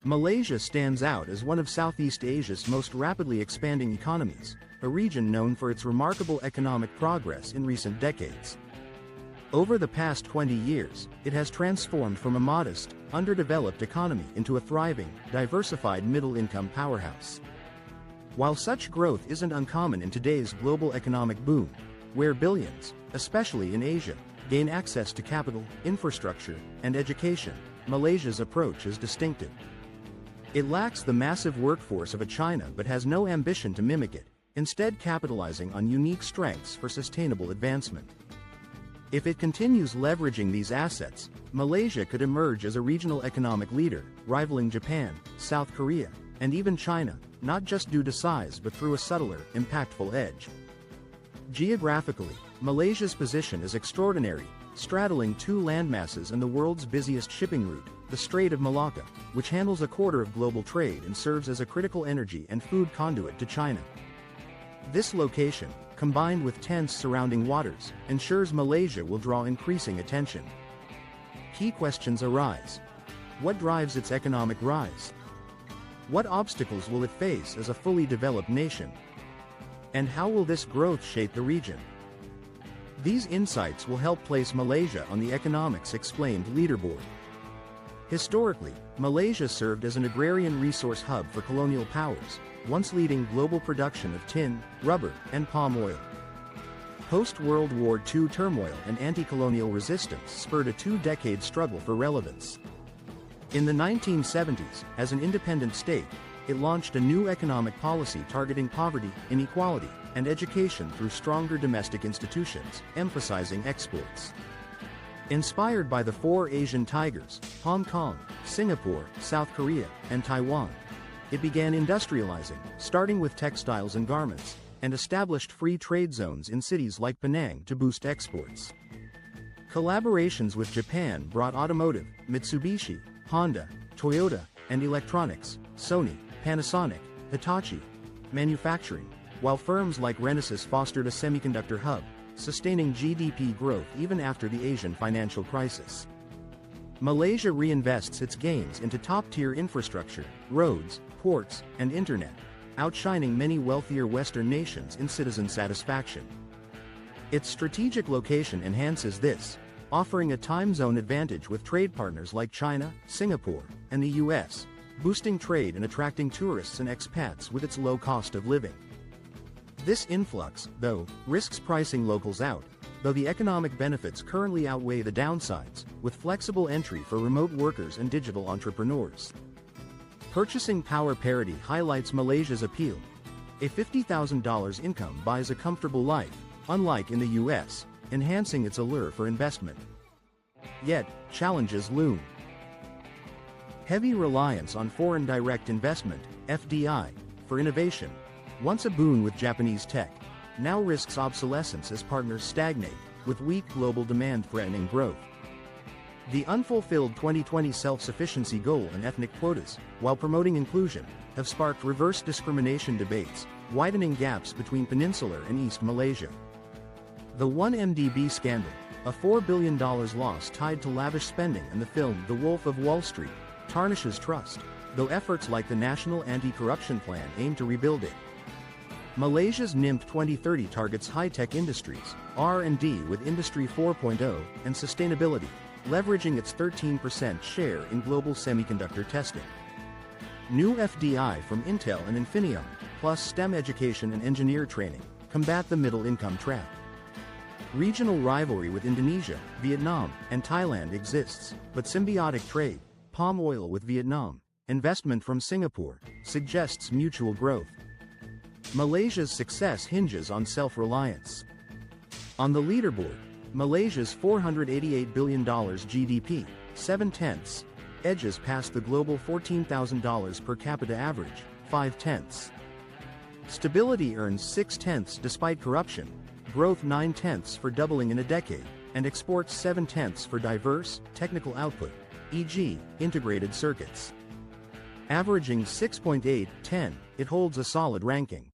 Malaysia stands out as one of Southeast Asia's most rapidly expanding economies, a region known for its remarkable economic progress in recent decades. Over the past 20 years, it has transformed from a modest, underdeveloped economy into a thriving, diversified middle-income powerhouse. While such growth isn't uncommon in today's global economic boom, where billions, especially in Asia, gain access to capital, infrastructure, and education, Malaysia's approach is distinctive. It lacks the massive workforce of a China but has no ambition to mimic it, instead capitalizing on unique strengths for sustainable advancement. If it continues leveraging these assets, Malaysia could emerge as a regional economic leader, rivaling Japan, South Korea, and even China, not just due to size but through a subtler, impactful edge. Geographically, Malaysia's position is extraordinary, straddling two landmasses and the world's busiest shipping route, the Strait of Malacca, which handles a quarter of global trade and serves as a critical energy and food conduit to China. This location, combined with tense surrounding waters, ensures Malaysia will draw increasing attention. Key questions arise. What drives its economic rise? What obstacles will it face as a fully developed nation? And how will this growth shape the region? These insights will help place Malaysia on the Economics Explained leaderboard. Historically, Malaysia served as an agrarian resource hub for colonial powers, once leading global production of tin, rubber, and palm oil. Post-World War II turmoil and anti-colonial resistance spurred a two-decade struggle for relevance. In the 1970s, as an independent state, it launched a new economic policy targeting poverty, inequality, and education through stronger domestic institutions, emphasizing exports. Inspired by the four Asian tigers, Hong Kong, Singapore, South Korea, and Taiwan, it began industrializing, starting with textiles and garments, and established free trade zones in cities like Penang to boost exports. Collaborations with Japan brought automotive, Mitsubishi, Honda, Toyota, and electronics, Sony, Panasonic, Hitachi, manufacturing, while firms like Renesas fostered a semiconductor hub, sustaining GDP growth even after the Asian financial crisis. Malaysia reinvests its gains into top-tier infrastructure, roads, ports, and internet, outshining many wealthier Western nations in citizen satisfaction. Its strategic location enhances this, offering a time zone advantage with trade partners like China, Singapore, and the US, boosting trade and attracting tourists and expats with its low cost of living. This influx, though, risks pricing locals out, though the economic benefits currently outweigh the downsides, with flexible entry for remote workers and digital entrepreneurs. Purchasing power parity highlights Malaysia's appeal. A $50,000 income buys a comfortable life, unlike in the US, enhancing its allure for investment. Yet, challenges loom. Heavy reliance on foreign direct investment, FDI, for innovation, once a boon with Japanese tech, now risks obsolescence as partners stagnate, with weak global demand threatening growth. The unfulfilled 2020 self-sufficiency goal and ethnic quotas, while promoting inclusion, have sparked reverse discrimination debates, widening gaps between Peninsular and East Malaysia. The 1MDB scandal, a $4 billion loss tied to lavish spending, and the film The Wolf of Wall Street, tarnishes trust, though efforts like the National Anti-Corruption Plan aim to rebuild it. Malaysia's NIMP 2030 targets high-tech industries, R&D with Industry 4.0, and sustainability, leveraging its 13% share in global semiconductor testing. New FDI from Intel and Infineon, plus STEM education and engineer training, combat the middle-income trap. Regional rivalry with Indonesia, Vietnam, and Thailand exists, but symbiotic trade, palm oil with Vietnam, investment from Singapore, suggests mutual growth. Malaysia's success hinges on self-reliance. On the leaderboard, Malaysia's $488 billion GDP, 7/10, edges past the global $14,000 per capita average, 5/10. Stability earns 6/10 despite corruption, growth 9/10 for doubling in a decade, and exports 7/10 for diverse, technical output, e.g., integrated circuits. Averaging 6.8/10, it holds a solid ranking.